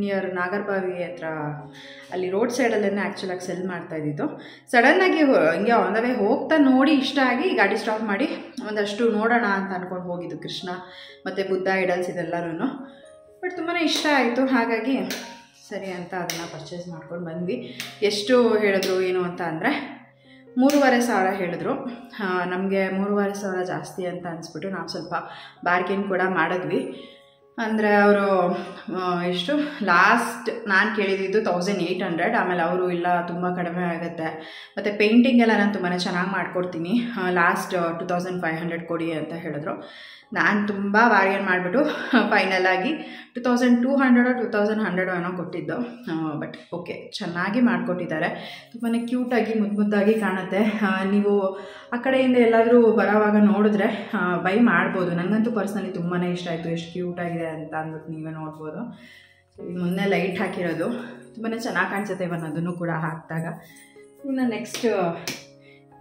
ನಿಯರ್ ನಾಗರಬಾವಿ ಹತ್ರ ಅಲ್ಲಿ ರೋಡ್ ಸೈಡಲ್ಲೇ ಆ್ಯಕ್ಚುಲಾಗಿ ಸೆಲ್ ಮಾಡ್ತಾಯಿದ್ದಿದ್ದು. ಸಡನ್ನಾಗಿ ಹಿಂಗೆ ಆನ್ ದ ವೇ ಹೋಗ್ತಾ ನೋಡಿ ಇಷ್ಟ ಆಗಿ ಗಾಡಿ ಸ್ಟಾಪ್ ಮಾಡಿ ಒಂದಷ್ಟು ನೋಡೋಣ ಅಂತ ಅಂದ್ಕೊಂಡು ಹೋಗಿದ್ದು, ಕೃಷ್ಣ ಮತ್ತು ಬುದ್ಧ ಐಡಲ್ಸ್ ಇದೆಲ್ಲರೂ. ಬಟ್ ತುಂಬಾ ಇಷ್ಟ ಆಯಿತು, ಹಾಗಾಗಿ ಸರಿ ಅಂತ ಅದನ್ನು ಪರ್ಚೇಸ್ ಮಾಡ್ಕೊಂಡು ಬಂದ್ವಿ. ಎಷ್ಟು ಹೇಳಿದ್ರು ಏನು ಅಂತ ಅಂದರೆ 3,500 ಹೇಳಿದ್ರು. ನಮಗೆ 3,500 ಜಾಸ್ತಿ ಅಂತ ಅನಿಸ್ಬಿಟ್ಟು ನಾವು ಸ್ವಲ್ಪ ಬಾರ್ಗೇನ್ ಕೂಡ ಮಾಡಿದ್ವಿ. ಅಂದರೆ ಅವರು ಎಷ್ಟು ಲಾಸ್ಟ್ ನಾನು ಕೇಳಿದ್ದು 1,800, ಆಮೇಲೆ ಅವರು ಇಲ್ಲ ತುಂಬ ಕಡಿಮೆ ಆಗುತ್ತೆ, ಮತ್ತು ಪೇಂಟಿಂಗೆಲ್ಲ ನಾನು ತುಂಬಾ ಚೆನ್ನಾಗಿ ಮಾಡಿಕೊಡ್ತೀನಿ, ಲಾಸ್ಟ್ 2,500 ಕೊಡಿ ಅಂತ ಹೇಳಿದ್ರು. ನಾನು ತುಂಬ ಬಾರ್ಗೇನ್ ಮಾಡಿಬಿಟ್ಟು ಫೈನಲಾಗಿ 2,200 2,100 ಏನೋ ಕೊಟ್ಟಿದ್ದು. ಬಟ್ ಓಕೆ, ಚೆನ್ನಾಗಿ ಮಾಡಿಕೊಟ್ಟಿದ್ದಾರೆ, ತುಂಬಾ ಕ್ಯೂಟಾಗಿ ಮುದ್ದಾಗಿ ಕಾಣುತ್ತೆ. ನೀವು ಆ ಕಡೆಯಿಂದ ಎಲ್ಲಾದರೂ ಬರೋವಾಗ ನೋಡಿದ್ರೆ ಬೈ ಮಾಡ್ಬೋದು. ನನಗಂತೂ ಪರ್ಸ್ನಲಿ ತುಂಬಾ ಇಷ್ಟ ಆಯಿತು, ಎಷ್ಟು ಕ್ಯೂಟಾಗಿದೆ ಅಂತ ಅಂದ್ಬಿಟ್ಟು ನೀವೇ ನೋಡ್ಬೋದು. ಮುಂದೆ ಲೈಟ್ ಹಾಕಿರೋದು ತುಂಬಾ ಚೆನ್ನಾಗಿ ಕಾಣಿಸುತ್ತೆ, ಇವನ್ ಅದನ್ನು ಕೂಡ ಹಾಕಿದಾಗ. ಇನ್ನು ನೆಕ್ಸ್ಟ್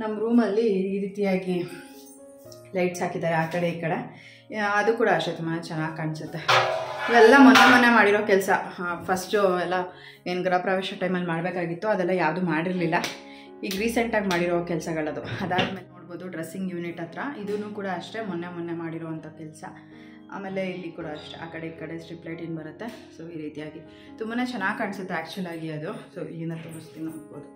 ನಮ್ಮ ರೂಮಲ್ಲಿ ಈ ರೀತಿಯಾಗಿ ಲೈಟ್ಸ್ ಹಾಕಿದ್ದಾರೆ ಆ ಕಡೆ ಈ ಕಡೆ, ಅದು ಕೂಡ ಅಷ್ಟೇ ತುಂಬಾ ಚೆನ್ನಾಗಿ ಕಾಣಿಸುತ್ತೆ. ಇವೆಲ್ಲ ಮೊನ್ನೆ ಮಾಡಿರೋ ಕೆಲಸ. ಫಸ್ಟು ಎಲ್ಲ ಏನು ಗೃಹ ಪ್ರವೇಶ ಟೈಮಲ್ಲಿ ಮಾಡಬೇಕಾಗಿತ್ತು, ಅದೆಲ್ಲ ಯಾವುದೂ ಮಾಡಿರಲಿಲ್ಲ. ಈಗ ರೀಸೆಂಟಾಗಿ ಮಾಡಿರೋ ಕೆಲಸಗಳದು. ಅದಾದಮೇಲೆ ನೋಡ್ಬೋದು ಡ್ರೆಸ್ಸಿಂಗ್ ಯೂನಿಟ್ ಹತ್ರ, ಇದೂ ಕೂಡ ಅಷ್ಟೇ ಮೊನ್ನೆ ಮಾಡಿರೋವಂಥ ಕೆಲಸ. ಆಮೇಲೆ ಇಲ್ಲಿ ಕೂಡ ಅಷ್ಟೇ ಆ ಕಡೆ ಈ ಕಡೆ ಸ್ಟ್ರಿಪ್ ಲೈಟ್ ಏನು ಬರುತ್ತೆ. ಸೊ ಈ ರೀತಿಯಾಗಿ ತುಂಬಾ ಚೆನ್ನಾಗಿ ಕಾಣಿಸುತ್ತೆ ಆ್ಯಕ್ಚುಲಾಗಿ ಅದು. ಸೊ ಇಲ್ಲಿಂದ ತೋರಿಸ್ತೀನಿ, ನೋಡ್ಬೋದು.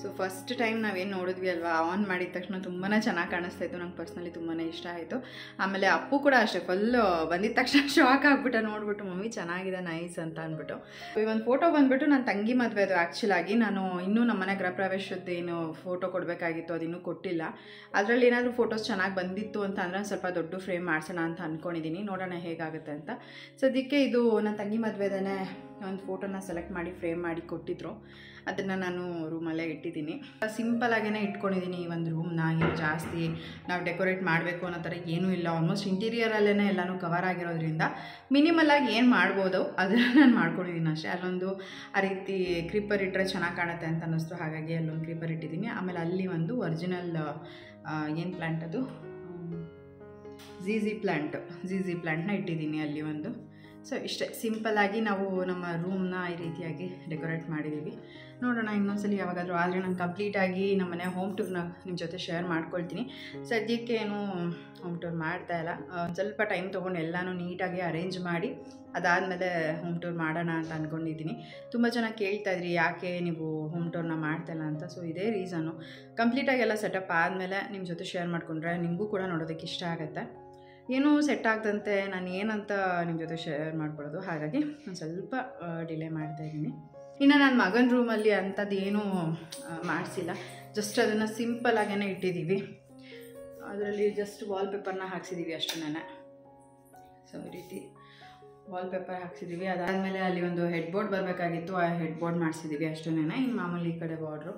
ಸೊ ಫಸ್ಟ್ ಟೈಮ್ ನಾವೇನು ನೋಡಿದ್ವಿ ಅಲ್ವಾ, ಆನ್ ಮಾಡಿದ ತಕ್ಷಣ ತುಂಬಾ ಚೆನ್ನಾಗಿ ಕಾಣಿಸ್ತಾ ಇತ್ತು. ನಂಗೆ ಪರ್ಸ್ನಲಿ ತುಂಬಾ ಇಷ್ಟ ಆಯಿತು. ಆಮೇಲೆ ಅಪ್ಪು ಕೂಡ ಅಷ್ಟೇ ಫುಲ್ಲು ಬಂದಿದ್ದ ತಕ್ಷಣ ಶಾಕ್ ಆಗಿಬಿಟ್ಟು ನೋಡಿಬಿಟ್ಟು, ಮಮ್ಮಿ ಚೆನ್ನಾಗಿದೆ ನೈಸ್ ಅಂತ ಅಂದ್ಬಿಟ್ಟು. ಈ ಒಂದು ಫೋಟೋ ಬಂದುಬಿಟ್ಟು ನನ್ನ ತಂಗಿ ಮದುವೆ ಅದು. ಆ್ಯಕ್ಚುಲಾಗಿ ನಾನು ಇನ್ನೂ ನಮ್ಮನೆ ಗೃಹ ಪ್ರವೇಶದ್ದು ಏನು ಫೋಟೋ ಕೊಡಬೇಕಾಗಿತ್ತು, ಅದಿನ್ನೂ ಕೊಟ್ಟಿಲ್ಲ. ಅದರಲ್ಲಿ ಏನಾದರೂ ಫೋಟೋಸ್ ಚೆನ್ನಾಗಿ ಬಂದಿತ್ತು ಅಂತ ಅಂದರೆ ಸ್ವಲ್ಪ ದೊಡ್ಡ ಫ್ರೇಮ್ ಮಾಡಿಸೋಣ ಅಂತ ಅಂದ್ಕೊಂಡಿದ್ದೀನಿ, ನೋಡೋಣ ಹೇಗಾಗುತ್ತೆ ಅಂತ. ಸದ್ಯಕ್ಕೆ ಇದು ನನ್ನ ತಂಗಿ ಮದುವೆದೇ ಒಂದು ಫೋಟೋನ ಸೆಲೆಕ್ಟ್ ಮಾಡಿ ಫ್ರೇಮ್ ಮಾಡಿ ಕೊಟ್ಟಿದ್ರು. ಅದನ್ನು ನಾನು ರೂಮಲ್ಲೇ ಇಟ್ಟಿದ್ದೀನಿ. ಸಿಂಪಲಾಗೇ ಇಟ್ಕೊಂಡಿದ್ದೀನಿ ಈ ಒಂದು ರೂಮ್ನ. ಏನು ಜಾಸ್ತಿ ನಾವು ಡೆಕೋರೇಟ್ ಮಾಡಬೇಕು ಅನ್ನೋ ಥರ ಏನೂ ಇಲ್ಲ. ಆಲ್ಮೋಸ್ಟ್ ಇಂಟೀರಿಯರಲ್ಲೇ ಎಲ್ಲನೂ ಕವರ್ ಆಗಿರೋದ್ರಿಂದ ಮಿನಿಮಲಾಗಿ ಏನು ಮಾಡ್ಬೋದು ಅದನ್ನು ನಾನು ಮಾಡ್ಕೊಂಡಿದ್ದೀನಿ ಅಷ್ಟೇ. ಅಲ್ಲೊಂದು ಆ ರೀತಿ ಕ್ರೀಪರ್ ಇಟ್ಟರೆ ಚೆನ್ನಾಗಿ ಕಾಣುತ್ತೆ ಅಂತ ಅನ್ನಿಸ್ತು, ಹಾಗಾಗಿ ಅಲ್ಲೊಂದು ಕ್ರೀಪರ್ ಇಟ್ಟಿದ್ದೀನಿ. ಆಮೇಲೆ ಅಲ್ಲಿ ಒಂದು ಒರಿಜಿನಲ್ ಏನು ಪ್ಲ್ಯಾಂಟ್ ಅದು ಝೀಝಿ ಪ್ಲ್ಯಾಂಟ್ನ ಇಟ್ಟಿದ್ದೀನಿ ಅಲ್ಲಿ ಒಂದು. ಸೊ ಇಷ್ಟೇ ಸಿಂಪಲ್ಲಾಗಿ ನಾವು ನಮ್ಮ ರೂಮ್ನ ಈ ರೀತಿಯಾಗಿ ಡೆಕೋರೇಟ್ ಮಾಡಿದ್ದೀವಿ. ನೋಡೋಣ ಇನ್ನೊಂದ್ಸಲಿ ಯಾವಾಗಾದರೂ ಆದರೆ ನಾನು ಕಂಪ್ಲೀಟಾಗಿ ನಮ್ಮ ಮನೆ ಹೋಮ್ ಟೂರ್ನ ನಿಮ್ಮ ಜೊತೆ ಶೇರ್ ಮಾಡ್ಕೊಳ್ತೀನಿ. ಸದ್ಯಕ್ಕೆ ಏನು ಹೋಮ್ ಟೂರ್ ಮಾಡ್ತಾಯಿಲ್ಲ, ಸ್ವಲ್ಪ ಟೈಮ್ ತೊಗೊಂಡು ಎಲ್ಲನೂ ನೀಟಾಗಿ ಅರೇಂಜ್ ಮಾಡಿ ಅದಾದಮೇಲೆ ಹೋಮ್ ಟೂರ್ ಮಾಡೋಣ ಅಂತ ಅಂದ್ಕೊಂಡಿದ್ದೀನಿ. ತುಂಬ ಜನ ಕೇಳ್ತಾಯಿದ್ರಿ ಯಾಕೆ ನೀವು ಹೋಮ್ ಟೂರ್ನ ಮಾಡ್ತಾಯಿಲ್ಲ ಅಂತ. ಸೊ ಇದೇ ರೀಸನ್ನು. ಕಂಪ್ಲೀಟಾಗಿ ಎಲ್ಲ ಸೆಟಪ್ ಆದಮೇಲೆ ನಿಮ್ಮ ಜೊತೆ ಶೇರ್ ಮಾಡಿಕೊಂಡ್ರೆ ನಿಮಗೂ ಕೂಡ ನೋಡೋದಕ್ಕೆ ಇಷ್ಟ ಆಗುತ್ತೆ. ಏನೂ ಸೆಟ್ ಆಗ್ದಂತೆ ನಾನು ಏನಂತ ನಿಮ್ಮ ಜೊತೆ ಶೇರ್ ಮಾಡ್ಕೊಳ್ಳೋದು, ಹಾಗಾಗಿ ಒಂದು ಸ್ವಲ್ಪ ಡಿಲೇ ಮಾಡ್ತಾಯಿದ್ದೀನಿ. ಇನ್ನು ನನ್ನ ಮಗನ ರೂಮಲ್ಲಿ ಅಂಥದ್ದು ಏನೂ ಮಾಡಿಸಿಲ್ಲ, ಜಸ್ಟ್ ಅದನ್ನು ಸಿಂಪಲ್ಲಾಗೇ ಇಟ್ಟಿದ್ದೀವಿ. ಅದರಲ್ಲಿ ಜಸ್ಟ್ ವಾಲ್ಪೇಪರ್ನ ಹಾಕ್ಸಿದ್ದೀವಿ ಅಷ್ಟೇ. ಸೊ ಈ ರೀತಿ ವಾಲ್ಪೇಪರ್ ಹಾಕ್ಸಿದ್ದೀವಿ. ಅದಾದಮೇಲೆ ಅಲ್ಲಿ ಒಂದು ಹೆಡ್ ಬೋರ್ಡ್ ಬರಬೇಕಾಗಿತ್ತು, ಆ ಹೆಡ್ ಬೋರ್ಡ್ ಮಾಡಿಸಿದ್ದೀವಿ ಅಷ್ಟೇ. ಇನ್ನು ಮಾಮೂಲಿ ಈ ಕಡೆ ಬಾರ್ಡ್ರು.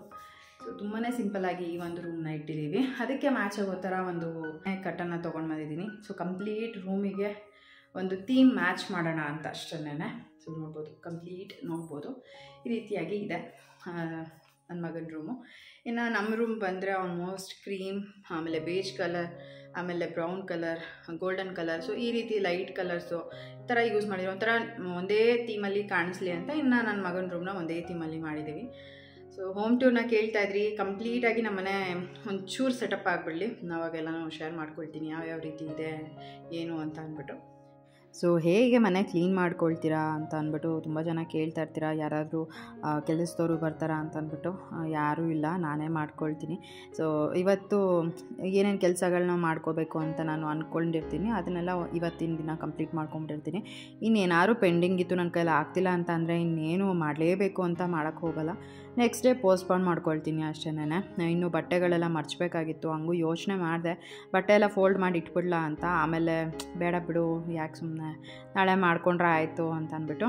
ಸೊ ತುಂಬಾ ಸಿಂಪಲ್ಲಾಗಿ ಈ ಒಂದು ರೂಮ್ನ ಇಟ್ಟಿದ್ದೀವಿ. ಅದಕ್ಕೆ ಮ್ಯಾಚ್ ಆಗೋ ಥರ ಒಂದು ಕಟ್ಟನ್ನು ತೊಗೊಂಡು ಬಂದಿದ್ದೀನಿ. ಸೊ ಕಂಪ್ಲೀಟ್ ರೂಮಿಗೆ ಒಂದು ಥೀಮ್ ಮ್ಯಾಚ್ ಮಾಡೋಣ ಅಂತ ಅಷ್ಟೇ. ಸೊ ನೋಡ್ಬೋದು, ಕಂಪ್ಲೀಟ್ ನೋಡ್ಬೋದು ಈ ರೀತಿಯಾಗಿ ಇದೆ ನನ್ನ ಮಗನ ರೂಮು. ಇನ್ನು ನಮ್ಮ ರೂಮ್ ಬಂದರೆ ಆಲ್ಮೋಸ್ಟ್ ಕ್ರೀಮ್, ಆಮೇಲೆ ಬೇಜ್ ಕಲರ್, ಆಮೇಲೆ brown colour, golden colour, so ಈ ರೀತಿ ಲೈಟ್ ಕಲರ್ಸು ಈ ಥರ ಯೂಸ್ ಮಾಡಿದ್ದೀವಿ. ಒಂಥರ ಒಂದೇ ಥೀಮಲ್ಲಿ ಕಾಣಿಸ್ಲಿ ಅಂತ ಇನ್ನು ನನ್ನ ಮಗನ ರೂಮ್ನ ಒಂದೇ ಥೀಮಲ್ಲಿ ಮಾಡಿದ್ದೀವಿ. ಸೊ ಹೋಮ್ ಟೂರ್ನ ಕೇಳ್ತಾಯಿದ್ರಿ, ಕಂಪ್ಲೀಟಾಗಿ ನಮ್ಮನೆ ಒಂಚೂರು ಸೆಟಪ್ ಆಗಿಬಿಡಲಿ, ನಾವಾಗೆಲ್ಲನೂ ಶೇರ್ ಮಾಡ್ಕೊಳ್ತೀನಿ ಯಾವ್ಯಾವ ರೀತಿ ಇದೆ ಏನು ಅಂತ ಅಂದ್ಬಿಟ್ಟು. ಸೊ ಹೇಗೆ ಮನೆ ಕ್ಲೀನ್ ಮಾಡ್ಕೊಳ್ತೀರಾ ಅಂತ ಅಂದ್ಬಿಟ್ಟು ತುಂಬ ಜನ ಕೇಳ್ತಾ ಇರ್ತೀರಾ. ಯಾರಾದರೂ ಕೆಲಸದವರು ಬರ್ತಾರಾ ಅಂತ ಅಂದ್ಬಿಟ್ಟು. ಯಾರೂ ಇಲ್ಲ, ನಾನೇ ಮಾಡ್ಕೊಳ್ತೀನಿ. ಸೊ ಇವತ್ತು ಏನೇನು ಕೆಲಸಗಳನ್ನ ಮಾಡ್ಕೋಬೇಕು ಅಂತ ನಾನು ಅಂದ್ಕೊಂಡಿರ್ತೀನಿ ಅದನ್ನೆಲ್ಲ ಇವತ್ತಿನ ದಿನ ಕಂಪ್ಲೀಟ್ ಮಾಡ್ಕೊಂಬಿಟ್ಟಿರ್ತೀನಿ. ಇನ್ನೇನಾದ್ರು ಪೆಂಡಿಂಗ್ ಇತ್ತು, ನನ್ನ ಕೈಯಲ್ಲಿ ಆಗ್ತಿಲ್ಲ ಅಂತ ಅಂದರೆ ಇನ್ನೇನು ಮಾಡಲೇಬೇಕು ಅಂತ ಮಾಡೋಕ್ಕೆ ಹೋಗಲ್ಲ. ನೆಕ್ಸ್ಟ್ ಡೇ ಪೋಸ್ಟ್ಪೋನ್ ಮಾಡ್ಕೊಳ್ತೀನಿ ಅಷ್ಟೇ. ಇನ್ನು ಬಟ್ಟೆಗಳೆಲ್ಲ ಮರ್ಚಬೇಕಾಗಿತ್ತು, ಹಂಗೂ ಯೋಚನೆ ಮಾಡಿದೆ ಬಟ್ಟೆ ಎಲ್ಲ ಫೋಲ್ಡ್ ಮಾಡಿ ಇಟ್ಬಿಡ್ಲಾ ಅಂತ. ಆಮೇಲೆ ಬೇಡ ಬಿಡು, ಯಾಕೆ ಸುಮ್ಮನೆ ನಾಳೆ ಮಾಡ್ಕೊಂಡ್ರೆ ಆಯಿತು ಅಂತ ಅಂದ್ಬಿಟ್ಟು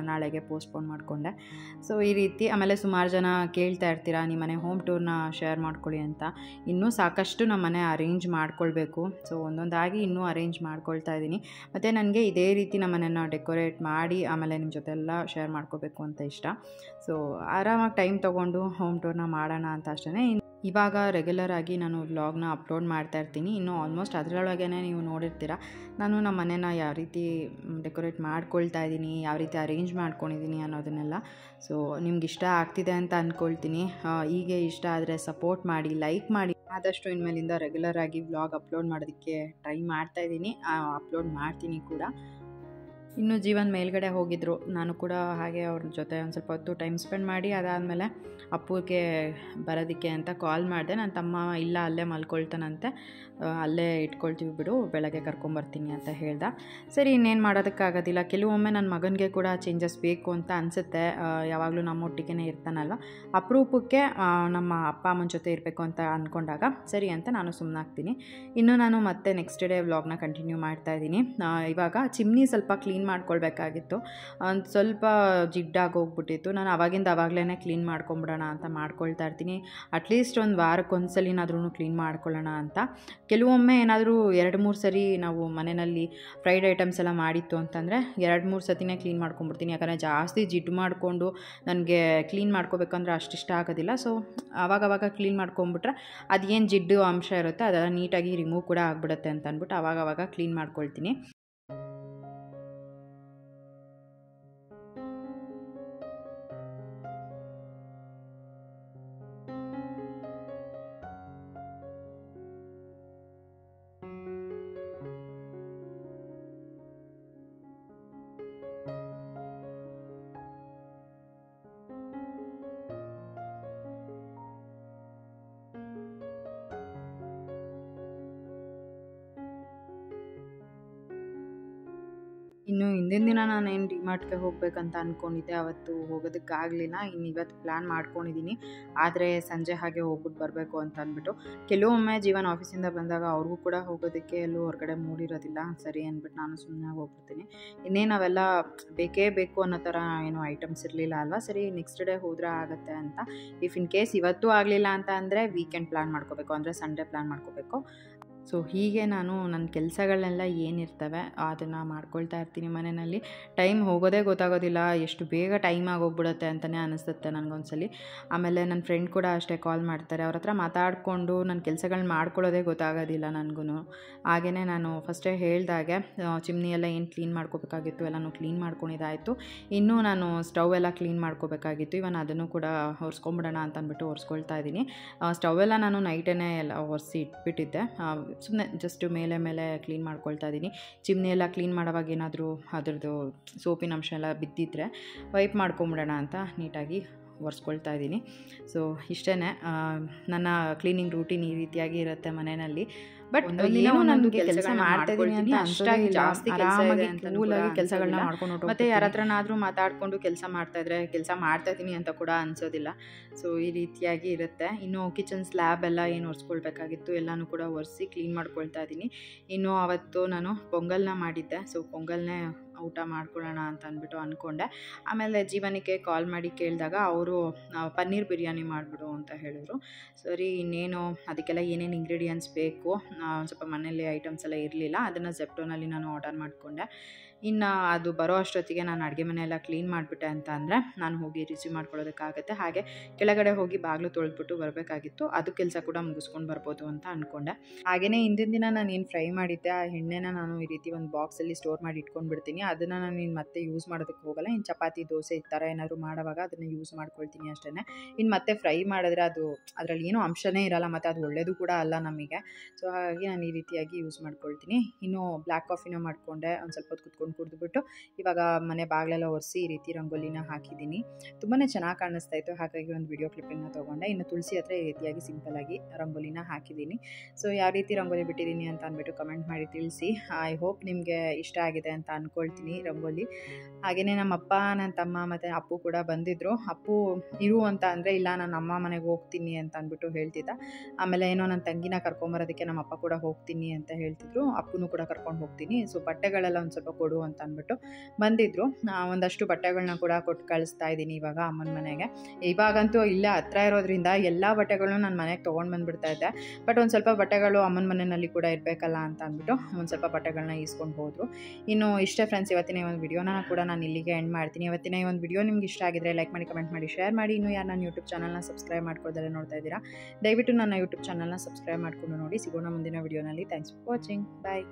ನಾಳೆಗೆ ಪೋಸ್ಟ್ಪೋನ್ ಮಾಡಿಕೊಂಡೆ. ಸೊ ಈ ರೀತಿ. ಆಮೇಲೆ ಸುಮಾರು ಜನ ಕೇಳ್ತಾ ಇರ್ತೀರಾ ನಿಮ್ಮ ಮನೆ ಹೋಮ್ ಟೂರ್ನ ಶೇರ್ ಮಾಡ್ಕೊಳ್ಳಿ ಅಂತ. ಇನ್ನೂ ಸಾಕಷ್ಟು ನಮ್ಮ ಮನೆ ಅರೇಂಜ್ ಮಾಡ್ಕೊಳ್ಬೇಕು. ಸೊ ಒಂದೊಂದಾಗಿ ಇನ್ನೂ ಅರೇಂಜ್ ಮಾಡ್ಕೊಳ್ತಾ ಇದ್ದೀನಿ. ಮತ್ತು ನನಗೆ ಇದೇ ರೀತಿ ನಮ್ಮ ಮನೆಯನ್ನು ಡೆಕೋರೇಟ್ ಮಾಡಿ ಆಮೇಲೆ ನಿಮ್ಮ ಜೊತೆ ಎಲ್ಲ ಶೇರ್ ಮಾಡ್ಕೋಬೇಕು ಅಂತ ಇಷ್ಟ. ಸೊ ಆರಾಮಾಗಿ ಟೈಮ್ ತೊಗೊಂಡು ಹೋಮ್ ಟೂರ್ನ ಮಾಡೋಣ ಅಂತ ಅಷ್ಟೇ. ಇವಾಗ ರೆಗ್ಯುಲರ್ ಆಗಿ ನಾನು ವ್ಲಾಗ್ನ ಅಪ್ಲೋಡ್ ಮಾಡ್ತಾ ಇರ್ತೀನಿ. ಇನ್ನೂ ಆಲ್ಮೋಸ್ಟ್ ಅದರೊಳಗೇ ನೀವು ನೋಡಿರ್ತೀರ ನಾನು ನಮ್ಮ ಮನೇನ ಯಾವ ರೀತಿ ಡೆಕೋರೇಟ್ ಮಾಡ್ಕೊಳ್ತಾ ಇದ್ದೀನಿ, ಯಾವ ರೀತಿ ಅರೇಂಜ್ ಮಾಡ್ಕೊಂಡಿದ್ದೀನಿ ಅನ್ನೋದನ್ನೆಲ್ಲ. ಸೊ ನಿಮ್ಗೆ ಇಷ್ಟ ಆಗ್ತಿದೆ ಅಂತ ಅಂದ್ಕೊಳ್ತೀನಿ. ಹೀಗೆ ಇಷ್ಟ ಆದರೆ ಸಪೋರ್ಟ್ ಮಾಡಿ, ಲೈಕ್ ಮಾಡಿ. ಆದಷ್ಟು ಇನ್ಮೇಲಿಂದ ರೆಗ್ಯುಲರ್ ಆಗಿ ವ್ಲಾಗ್ ಅಪ್ಲೋಡ್ ಮಾಡೋದಕ್ಕೆ ಟ್ರೈ ಮಾಡ್ತಾಯಿದ್ದೀನಿ, ಅಪ್ಲೋಡ್ ಮಾಡ್ತೀನಿ ಕೂಡ. ಇನ್ನು ಜೀವನ್ ಮೇಲ್ಗಡೆ ಹೋಗಿದ್ದರು, ನಾನು ಕೂಡ ಹಾಗೆ ಅವ್ರ ಜೊತೆ ಒಂದು ಸ್ವಲ್ಪ ಹೊತ್ತು ಟೈಮ್ ಸ್ಪೆಂಡ್ ಮಾಡಿ ಅದಾದಮೇಲೆ ಅಪ್ಪುಗೆ ಬರೋದಕ್ಕೆ ಅಂತ ಕಾಲ್ ಮಾಡಿದೆ. ನನ್ನ ತಮ್ಮ ಇಲ್ಲ ಅಲ್ಲೇ ಮಲ್ಕೊಳ್ತಾನಂತೆ, ಅಲ್ಲೇ ಇಟ್ಕೊಳ್ತೀವಿ ಬಿಡು, ಬೆಳಗ್ಗೆ ಕರ್ಕೊಂಬರ್ತೀನಿ ಅಂತ ಹೇಳ್ದೆ. ಸರಿ ಇನ್ನೇನು ಮಾಡೋದಕ್ಕಾಗೋದಿಲ್ಲ. ಕೆಲವೊಮ್ಮೆ ನನ್ನ ಮಗನಿಗೆ ಕೂಡ ಚೇಂಜಸ್ ಬೇಕು ಅಂತ ಅನಿಸುತ್ತೆ. ಯಾವಾಗಲೂ ನಮ್ಮೊಟ್ಟಿಗೆ ಇರ್ತಾನಲ್ವ, ಅಪರೂಪಕ್ಕೆ ನಮ್ಮ ಅಪ್ಪ ಅಮ್ಮನ ಜೊತೆ ಇರಬೇಕು ಅಂತ ಅಂದ್ಕೊಂಡಾಗ ಸರಿ ಅಂತ ನಾನು ಸುಮ್ಮನಾಗ್ತೀನಿ. ಇನ್ನು ನಾನು ಮತ್ತೆ ನೆಕ್ಸ್ಟ್ ಡೇ ವ್ಲಾಗ್ನ ಕಂಟಿನ್ಯೂ ಮಾಡ್ತಾಯಿದ್ದೀನಿ. ಇವಾಗ ಚಿಮ್ನಿ ಸ್ವಲ್ಪ ಕ್ಲೀನ್ ಮಾಡ್ಕೊಳ್ಬೇಕಾಗಿತ್ತು, ಒಂದು ಸ್ವಲ್ಪ ಜಿಡ್ಡಾಗಿ ಹೋಗ್ಬಿಟ್ಟಿತ್ತು. ನಾನು ಅವಾಗಲೇ ಕ್ಲೀನ್ ಮಾಡ್ಕೊಂಬಿಡೋಣ ಅಂತ ಮಾಡ್ಕೊಳ್ತಾ ಇರ್ತೀನಿ. ಅಟ್ಲೀಸ್ಟ್ ಒಂದು ವಾರಕ್ಕೊಂದ್ಸಲಿನಾದ್ರೂ ಕ್ಲೀನ್ ಮಾಡ್ಕೊಳ್ಳೋಣ ಅಂತ. ಕೆಲವೊಮ್ಮೆ ಏನಾದರೂ 2-3 ಸರಿ ನಾವು ಮನೆಯಲ್ಲಿ ಫ್ರೈಡ್ ಐಟಮ್ಸ್ ಎಲ್ಲ ಮಾಡಿತ್ತು ಅಂತಂದರೆ 2-3 ಸತಿನೇ ಕ್ಲೀನ್ ಮಾಡ್ಕೊಂಬಿಡ್ತೀನಿ. ಯಾಕಂದರೆ ಜಾಸ್ತಿ ಜಿಡ್ಡು ಮಾಡಿಕೊಂಡು ನನಗೆ ಕ್ಲೀನ್ ಮಾಡ್ಕೋಬೇಕಂದ್ರೆ ಅಷ್ಟಿಷ್ಟ ಆಗೋದಿಲ್ಲ. ಸೊ ಆವಾಗವಾಗ ಕ್ಲೀನ್ ಮಾಡ್ಕೊಂಬಿಟ್ರೆ ಅದೇನು ಜಿಡ್ಡು ಅಂಶ ಇರುತ್ತೆ ಅದೆಲ್ಲ ನೀಟಾಗಿ ರಿಮೂವ್ ಕೂಡ ಆಗಿಬಿಡುತ್ತೆ ಅಂತ ಅಂದ್ಬಿಟ್ಟು ಆವಾಗವಾಗ ಕ್ಲೀನ್ ಮಾಡ್ಕೊಳ್ತೀನಿ. ಇನ್ನು ಹಿಂದಿನ ದಿನ ನಾನೇನು ಡಿಮಾರ್ಟ್‌ಗೆ ಹೋಗಬೇಕಂತ ಅಂದ್ಕೊಂಡಿದ್ದೆ, ಅವತ್ತು ಹೋಗೋದಕ್ಕಾಗಲಿಲ್ಲ. ಇನ್ನು ಇವತ್ತು ಪ್ಲ್ಯಾನ್ ಮಾಡ್ಕೊಂಡಿದ್ದೀನಿ. ಆದರೆ ಸಂಜೆ ಹಾಗೆ ಹೋಗ್ಬಿಟ್ಟು ಬರಬೇಕು ಅಂತ ಅಂದ್ಬಿಟ್ಟು. ಕೆಲವೊಮ್ಮೆ ಜೀವನ್ ಆಫೀಸಿಂದ ಬಂದಾಗ ಅವ್ರಿಗೂ ಕೂಡ ಹೋಗೋದಕ್ಕೆ ಎಲ್ಲೂ ಹೊರಗಡೆ ಮೂಡಿರೋದಿಲ್ಲ. ಸರಿ ಅಂದ್ಬಿಟ್ಟು ನಾನು ಸುಮ್ಮನೆ ಹೋಗ್ಬಿಡ್ತೀನಿ. ಇನ್ನೇನು ಅವೆಲ್ಲ ಬೇಕೇ ಬೇಕು ಅನ್ನೋ ಥರ ಏನೂ ಐಟಮ್ಸ್ ಇರಲಿಲ್ಲ ಅಲ್ವಾ. ಸರಿ ನೆಕ್ಸ್ಟ್ ಡೇ ಹೋದರೆ ಆಗುತ್ತೆ ಅಂತ. ಇಫ್ ಇನ್ ಕೇಸ್ ಇವತ್ತೂ ಆಗಲಿಲ್ಲ ಅಂತ ಅಂದರೆ ವೀಕೆಂಡ್ ಪ್ಲ್ಯಾನ್ ಮಾಡ್ಕೋಬೇಕು, ಅಂದರೆ ಸಂಡೇ ಪ್ಲ್ಯಾನ್ ಮಾಡ್ಕೋಬೇಕು. ಸೊ ಹೀಗೆ ನಾನು ನನ್ನ ಕೆಲಸಗಳನ್ನೆಲ್ಲ ಏನಿರ್ತವೆ ಅದನ್ನು ಮಾಡ್ಕೊಳ್ತಾ ಇರ್ತೀನಿ ಮನೆಯಲ್ಲಿ. ಟೈಮ್ ಹೋಗೋದೇ ಗೊತ್ತಾಗೋದಿಲ್ಲ, ಎಷ್ಟು ಬೇಗ ಟೈಮ್ ಆಗೋಗ್ಬಿಡುತ್ತೆ ಅಂತಲೇ ಅನಿಸುತ್ತೆ ನನಗೊಂದ್ಸಲಿ. ಆಮೇಲೆ ನನ್ನ ಫ್ರೆಂಡ್ ಕೂಡ ಅಷ್ಟೇ ಕಾಲ್ ಮಾಡ್ತಾರೆ, ಅವ್ರ ಹತ್ರ ಮಾತಾಡಿಕೊಂಡು ನನ್ನ ಕೆಲಸಗಳನ್ನ ಮಾಡ್ಕೊಳ್ಳೋದೇ ಗೊತ್ತಾಗೋದಿಲ್ಲ ನನಗೂ. ಹಾಗೆಯೇ ನಾನು ಫಸ್ಟೇ ಹೇಳ್ದಾಗೆ ಚಿಮ್ನಿ ಎಲ್ಲ ಏನು ಕ್ಲೀನ್ ಮಾಡ್ಕೋಬೇಕಾಗಿತ್ತು ಎಲ್ಲನೂ ಕ್ಲೀನ್ ಮಾಡ್ಕೊಂಡಿದ್ದಾಯಿತು. ಇನ್ನೂ ನಾನು ಸ್ಟವ್ ಎಲ್ಲ ಕ್ಲೀನ್ ಮಾಡ್ಕೋಬೇಕಾಗಿತ್ತು. ಇವನ್ ಅದನ್ನು ಕೂಡ ಒರೆಸ್ಕೊಂಬಿಡೋಣ ಅಂತ ಅಂದ್ಬಿಟ್ಟು ಒರೆಸ್ಕೊಳ್ತಾ ಇದ್ದೀನಿ. ಸ್ಟವ್ ಎಲ್ಲ ನಾನು ನೈಟೇ ಎಲ್ಲ ಒರೆಸಿ ಇಟ್ಬಿಟ್ಟಿದ್ದೆ. ಸುಮ್ಮನೆ ಜಸ್ಟ್ ಮೇಲೆ ಕ್ಲೀನ್ ಮಾಡ್ಕೊಳ್ತಾ ಇದ್ದೀನಿ. ಚಿಮ್ನಿ ಎಲ್ಲ ಕ್ಲೀನ್ ಮಾಡೋವಾಗ ಏನಾದರೂ ಅದರದ್ದು ಸೋಪಿನ ಅಂಶ ಎಲ್ಲ ಬಿದ್ದಿದ್ದರೆ ವೈಪ್ ಮಾಡ್ಕೊಂಬಿಡೋಣ ಅಂತ ನೀಟಾಗಿ ಒರೆಸ್ಕೊಳ್ತಾ ಇದ್ದೀನಿ. ಸೊ ಇಷ್ಟೇ ನನ್ನ ಕ್ಲೀನಿಂಗ್ ರೂಟೀನ್ ಈ ರೀತಿಯಾಗಿ ಇರುತ್ತೆ ಮನೆಯಲ್ಲಿ. ಬಟ್ ಏನೋ ನನಗೆ ಕೆಲಸ ಮಾಡ್ತಾಯಿದ್ದೀನಿ ಅಂತ ಅಷ್ಟಾಗಿ ಜಾಸ್ತಿ ಆರಾಮಾಗಿ ಕೂಲಾಗಿ ಕೆಲಸಗಳನ್ನ ಮಾಡ್ಕೊಂಡು ಮತ್ತು ಯಾರ ಹತ್ರನಾದರೂ ಮಾತಾಡಿಕೊಂಡು ಕೆಲಸ ಮಾಡ್ತಾಯಿದ್ದೀನಿ ಅಂತ ಕೂಡ ಅನಿಸೋದಿಲ್ಲ. ಸೊ ಈ ರೀತಿಯಾಗಿ ಇರುತ್ತೆ. ಇನ್ನು ಕಿಚನ್ ಸ್ಲ್ಯಾಬ್ ಎಲ್ಲ ಏನು ಒರೆಸ್ಕೊಳ್ಬೇಕಾಗಿತ್ತು ಎಲ್ಲನೂ ಕೂಡ ಒರೆಸಿ ಕ್ಲೀನ್ ಮಾಡ್ಕೊಳ್ತಾ ಇದ್ದೀನಿ. ಇನ್ನು ಅವತ್ತು ನಾನು ಪೊಂಗಲ್ನ ಮಾಡಿದ್ದೆ. ಸೊ ಪೊಂಗಲ್ನೇ ಊಟ ಮಾಡ್ಕೊಳ್ಳೋಣ ಅಂತ ಅಂದ್ಬಿಟ್ಟು ಅಂದ್ಕೊಂಡೆ. ಆಮೇಲೆ ಜೀವನಿಗೆ ಕಾಲ್ ಮಾಡಿ ಕೇಳಿದಾಗ ಅವರು ಪನ್ನೀರ್ ಬಿರಿಯಾನಿ ಮಾಡಿಬಿಡು ಅಂತ ಹೇಳಿದ್ರು. ಸರಿ ಇನ್ನೇನು ಅದಕ್ಕೆಲ್ಲ ಏನೇನು ಇಂಗ್ರೀಡಿಯೆಂಟ್ಸ್ ಬೇಕು, ಸ್ವಲ್ಪ ಮನೇಲಿ ಐಟಮ್ಸ್ ಎಲ್ಲ ಇರಲಿಲ್ಲ, ಅದನ್ನು ಜೆಪ್ಟೋನಲ್ಲಿ ನಾನು ಆರ್ಡರ್ ಮಾಡಿಕೊಂಡೆ. ಇನ್ನು ಅದು ಬರೋ ಅಷ್ಟೊತ್ತಿಗೆ ನಾನು ಅಡುಗೆ ಮನೆಯೆಲ್ಲ ಕ್ಲೀನ್ ಮಾಡಿಬಿಟ್ಟೆ ಅಂತ ಅಂದರೆ ನಾನು ಹೋಗಿ ರಿಸೀವ್ ಮಾಡ್ಕೊಳ್ಳೋದಕ್ಕಾಗುತ್ತೆ. ಹಾಗೆ ಕೆಳಗಡೆ ಹೋಗಿ ಬಾಗಿಲು ತೊಳೆದ್ಬಿಟ್ಟು ಬರಬೇಕಾಗಿತ್ತು, ಅದು ಕೆಲಸ ಕೂಡ ಮುಗಿಸ್ಕೊಂಡು ಬರ್ಬೋದು ಅಂತ ಅಂದ್ಕೊಂಡೆ. ಹಾಗೆಯೇ ಹಿಂದಿನ ದಿನ ನಾನು ಏನು ಫ್ರೈ ಮಾಡಿದ್ದೆ ಆ ಎಣ್ಣೆನ ನಾನು ಈ ರೀತಿ ಒಂದು ಬಾಕ್ಸಲ್ಲಿ ಸ್ಟೋರ್ ಮಾಡಿ ಇಟ್ಕೊಂಡು ಬಿಡ್ತೀನಿ. ಅದನ್ನು ನಾನು ಇನ್ನು ಮತ್ತೆ ಯೂಸ್ ಮಾಡೋದಕ್ಕೆ ಹೋಗಲ್ಲ. ಇನ್ನು ಚಪಾತಿ ದೋಸೆ ಈ ಥರ ಏನಾದರೂ ಮಾಡೋವಾಗ ಅದನ್ನು ಯೂಸ್ ಮಾಡ್ಕೊಳ್ತೀನಿ ಅಷ್ಟೇ. ಇನ್ನು ಮತ್ತೆ ಫ್ರೈ ಮಾಡಿದ್ರೆ ಅದು ಅದರಲ್ಲಿ ಏನೂ ಅಂಶನೇ ಇರೋಲ್ಲ ಮತ್ತು ಅದು ಒಳ್ಳೆಯದು ಕೂಡ ಅಲ್ಲ ನಮಗೆ. ಸೊ ಹಾಗಾಗಿ ನಾನು ಈ ರೀತಿಯಾಗಿ ಯೂಸ್ ಮಾಡ್ಕೊಳ್ತೀನಿ. ಇನ್ನು ಬ್ಲ್ಯಾಕ್ ಕಾಫಿನ ಮಾಡಿಕೊಂಡೆ, ಒಂದು ಸ್ವಲ್ಪ ಹೊತ್ತು ಕುತ್ಕೊಂಡು ಕುಡಿದ್ಬಿಟ್ಟು ಇವಾಗ ಮನೆ ಬಾಗಿಲೆಲ್ಲ ಒರೆಸಿ ಈ ರೀತಿ ರಂಗೋಲಿನ ಹಾಕಿದ್ದೀನಿ. ತುಂಬಾ ಚೆನ್ನಾಗಿ ಕಾಣಿಸ್ತಾ ಇತ್ತು, ಹಾಗಾಗಿ ಒಂದು ವಿಡಿಯೋ ಕ್ಲಿಪ್ಪಿಂಗ್ನ ತೊಗೊಂಡೆ. ಇನ್ನು ತುಳಸಿ ಹತ್ರ ಈ ರೀತಿಯಾಗಿ ಸಿಂಪಲಾಗಿ ರಂಗೋಲಿನ ಹಾಕಿದ್ದೀನಿ. ಸೊ ಯಾವ ರೀತಿ ರಂಗೋಲಿ ಬಿಟ್ಟಿದ್ದೀನಿ ಅಂತ ಅಂದ್ಬಿಟ್ಟು ಕಮೆಂಟ್ ಮಾಡಿ ತಿಳಿಸಿ. ಐ ಹೋಪ್ ನಿಮಗೆ ಇಷ್ಟ ಆಗಿದೆ ಅಂತ ಅಂದ್ಕೊಳ್ತೀನಿ ರಂಗೋಲಿ. ಹಾಗೆಯೇ ನಮ್ಮ ಅಪ್ಪ, ನನ್ನ ತಮ್ಮ ಮತ್ತು ಅಪ್ಪು ಕೂಡ ಬಂದಿದ್ದರು. ಅಪ್ಪು ಇರು ಅಂತ ಅಂದರೆ ಇಲ್ಲ ನಾನು ಅಮ್ಮ ಮನೆಗೆ ಹೋಗ್ತೀನಿ ಅಂತ ಅಂದ್ಬಿಟ್ಟು ಹೇಳ್ತಿದ್ದ. ಆಮೇಲೆ ಏನೋ ನನ್ನ ತಂಗಿನ ಕರ್ಕೊಂಬರೋದಕ್ಕೆ ನಮ್ಮ ಅಪ್ಪ ಕೂಡ ಹೋಗ್ತೀನಿ ಅಂತ ಹೇಳ್ತಿದ್ರು. ಅಪ್ಪನೂ ಕೂಡ ಕರ್ಕೊಂಡು ಹೋಗ್ತೀನಿ, ಸೊ ಬಟ್ಟೆಗಳೆಲ್ಲ ಒಂದು ಸ್ವಲ್ಪ ಕೊಡು ಅಂತ ಅಂದ್ಬಿಟ್ಟು ಬಂದಿದ್ದರು. ಒಂದಷ್ಟು ಬಟ್ಟೆಗಳನ್ನ ಕೂಡ ಕೊಟ್ಟು ಕಳಿಸ್ತಾ ಇದ್ದೀನಿ ಇವಾಗ ಅಮ್ಮನ ಮನೆಗೆ. ಇವಾಗಂತೂ ಇಲ್ಲೇ ಹತ್ರ ಇರೋದ್ರಿಂದ ಎಲ್ಲ ಬಟ್ಟೆಗಳನ್ನೂ ನಾನು ಮನೆಗೆ ತೊಗೊಂಡು ಬಂದುಬಿಡ್ತಾ ಇದ್ದೆ. ಬಟ್ ಒಂದು ಸ್ವಲ್ಪ ಬಟ್ಟೆಗಳು ಅಮ್ಮನ ಮನೆಯಲ್ಲಿ ಕೂಡ ಇರಬೇಕಲ್ಲ ಅಂತ ಅಂದ್ಬಿಟ್ಟು ಒಂದು ಸ್ವಲ್ಪ ಬಟ್ಟೆಗಳನ್ನ ಈಸ್ಕೊಂಡು ಹೋದರು. ಇನ್ನು ಇಷ್ಟೇ ಫ್ರೆಂಡ್ಸ್, ಇವತ್ತಿನ ಒಂದು ವಿಡಿಯೋನ ಕೂಡ ನಾನು ಇಲ್ಲಿಗೆ ಎಂಡ್ ಮಾಡ್ತೀನಿ. ಇವತ್ತಿನ ಈ ಒಂದು ವಿಡಿಯೋ ನಿಮ್ಗೆ ಇಷ್ಟ ಆಗಿದ್ರೆ ಲೈಕ್ ಮಾಡಿ, ಕಮೆಂಟ್ ಮಾಡಿ, ಶೇರ್ ಮಾಡಿ. ಇನ್ನೂ ಯಾರು ನನ್ನ ಯೂಟ್ಯೂಬ್ ಚಾನಲ್ನ ಸಬ್ಸ್ಕ್ರೈಬ್ ಮಾಡ್ಕೊಳ್ತಾರೆ ನೋಡ್ತಾ ಇದ್ದೀರಾ, ದಯವಿಟ್ಟು ನನ್ನ ಯೂಟ್ಯೂಬ್ ಚಾನಲ್ನ ಸಬ್ಸ್ಕ್ರೈಬ್ ಮಾಡಿಕೊಂಡು ನೋಡಿ. ಸಿಗೋಣ ಮುಂದಿನ ವಿಡಿಯೋನಲ್ಲಿ. Thanks for watching. ಬಾಯ್.